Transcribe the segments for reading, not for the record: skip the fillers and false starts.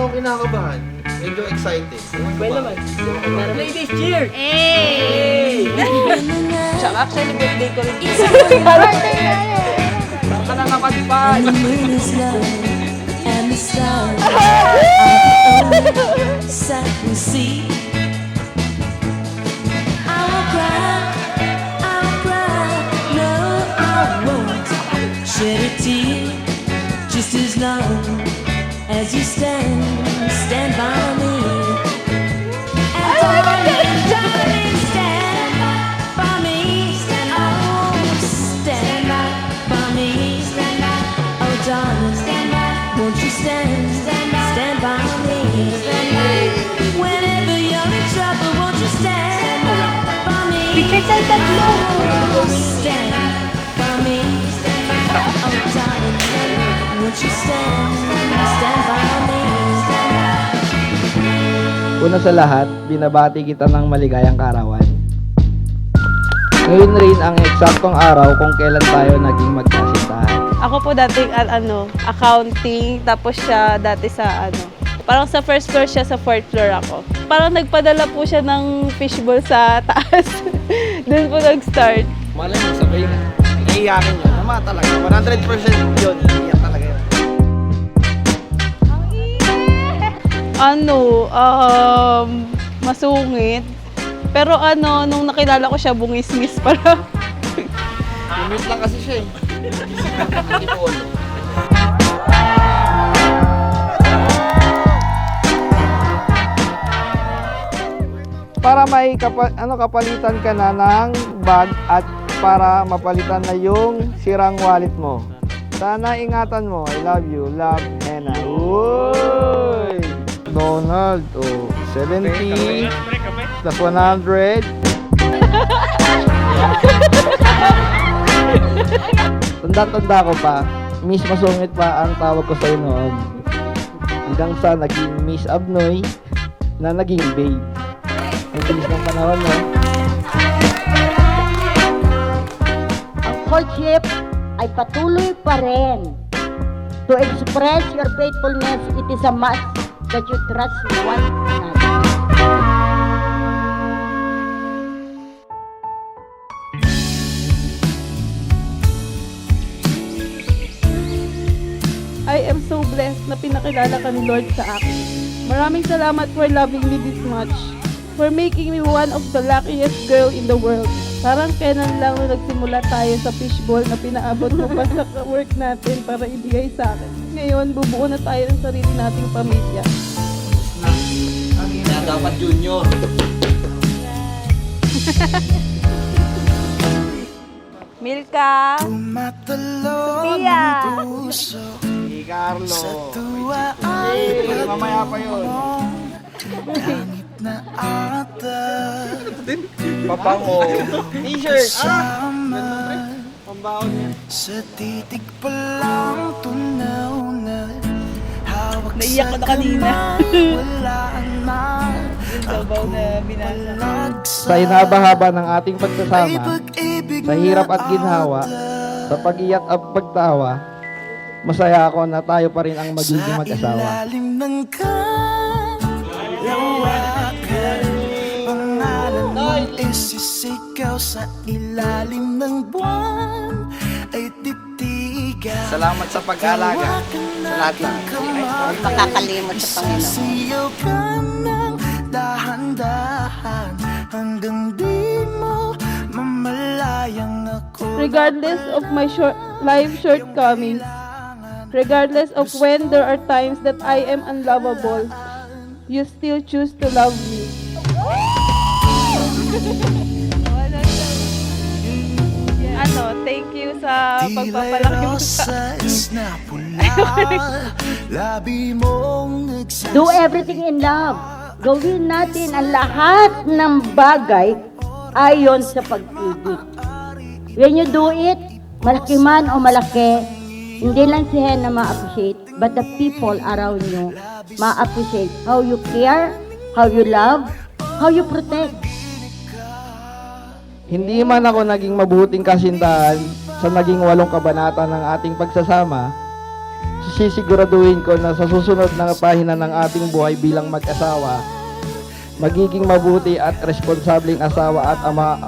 ako kinakabahan. Medyo excited. Well naman. Ladies, cheer! Hey! Tsaka actually, birthday ko rin. Saan ka na nakadpad? And the stars sat we see. I won't cry, no, I won't shed a tear. Just as long as you stand by me. And darling, stand by me. Oh, stand by me. Oh, darling, won't you stand by me? Whenever you're in trouble, won't you stand by me? Oh, stand by me. Oh, darling, won't you stand by me? Una sa lahat, binabati kita ng maligayang kaarawan. Ngayon rin ang eksaktong araw kung kailan tayo naging magkasintahan. Ako po dating accounting, tapos siya dati sa parang sa first floor siya, sa fourth floor ako. Parang nagpadala po siya ng fishbowl sa taas. Doon po nag-start. Malay mo, sabihin na. Naiiyakin yun. Tama talaga. 100% yun. Iiyak talaga yun. Masungit. Pero nung nakilala ko siya, bungis-ngis para. Limit lang kasi siya eh. Hindi po ulo. Para may kapalitan ka na ng bag at para mapalitan na yung sirang wallet mo. Sana ingatan mo. I love you. Love, Hena. Uy! Donald, 70 plus 100. Tanda-tanda ko pa. Miss Masungit pa ang tawag ko sa'yo noon. Hanggang sa naging Miss Abnoy na naging babe. Ang bilis ng panahon, no? Ang courtship ay patuloy pa rin. To express your faithfulness, it is a must that you trust one another. I am so blessed na pinakilala ka ni Lord sa akin. Maraming salamat for loving me this much. For making me one of the luckiest girl in the world. Parang kailan lang nung nagsimula tayo sa fishbowl na pinaabot mo pa sa work natin para ibigay sa akin. Ngayon, bubuo na tayo ng sarili nating pamilya. Kaya dapat junior. Milka! Sophia! Si Carlo. Hey, mamaya pa yun. Papango. T-shirt. Pambaon niya. Sa titig pa lang tunaw na hawak Naiyak ko na kanina. wala man Sabaw na binasa. Sa inabahaba ng ating pagsasama, sa hirap at ginhawa, sa pag-iyak at pagtawa, masaya ako na tayo pa rin ang magiging mag-asawa. Sa ilalim ng kalawakan, pangalan mo isisigaw sa ilalim ng buwan ay titigan. Salamat sa pag-alaga. Sa lahat-lahat. Huwag makakalimot sa Panginoon. Sasiyaw ka ng dahan-dahan hanggang di mo mamalayang ako. Regardless of my life shortcomings, regardless of when there are times that I am unlovable, you still choose to love me. Thank you sa pagpapalaki mo sa na pula, labi mong Do everything in love. Gawin natin ang lahat ng bagay ayon sa pag-ibig. When you do it, malaki man o malaki, hindi lang si Hena ma-appreciate, but the people around you ma-appreciate how you care, how you love, how you protect. Hindi man ako naging mabuting kasintahan sa naging 8 kabanata ng ating pagsasama, sisiguraduhin ko na sa susunod na pahina ng ating buhay bilang mag-asawa, magiging mabuti at responsableng asawa at ama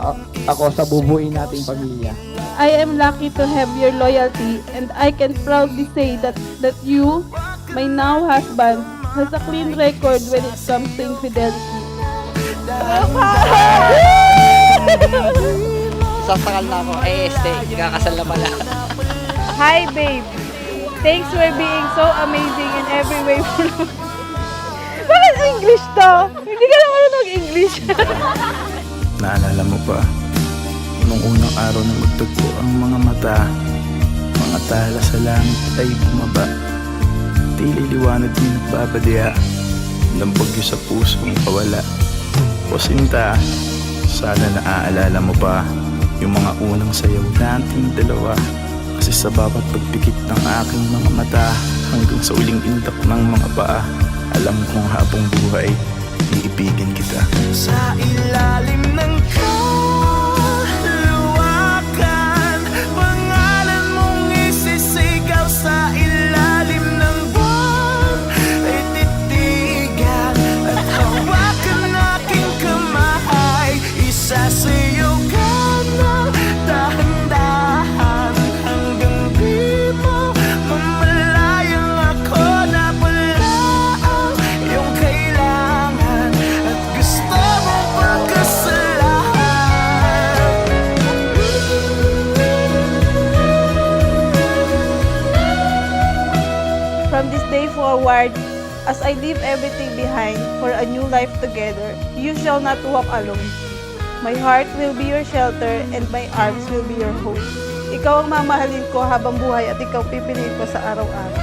ako sa bubuin nating pamilya. I am lucky to have your loyalty, and I can proudly say that you, my now husband, has a clean record when it comes to infidelity. Sasakal na ako. Stay. Kakasal na pala. Hi, babe. Thanks for being so amazing in every way. Bakit English to? Hindi ka naman nag-English. Naalala mo pa, nung unang araw na magtagpo ang mga mata, mga tala sa langit ay bumaba. Tila liwanag yung nagbabadya ng bagyo sa pusong pawala. O sinta, sana naaalala mo pa yung mga unang sayaw nating dalawa. Kasi sa bawat pagpikit ng aking mga mata, hanggang sa uling indak ng mga paa, alam kong habang buhay, iibigin kita. Sa ilalim ng kaluwakan, pangalan mong isisigaw. Sa ilalim ng buwan ay titigan at hawakan aking kamay. Isasayaw ka ng dahan-dahan hanggang di mo mamalayang ako na pala ang iyong kailangan at gusto mong pagkasalahan. From this day forward, as I leave everything behind for a new life together, you shall not walk alone. My heart will be your shelter and my arms will be your home. Ikaw ang mamahalin ko habang buhay at ikaw pipiliin ko sa araw-araw.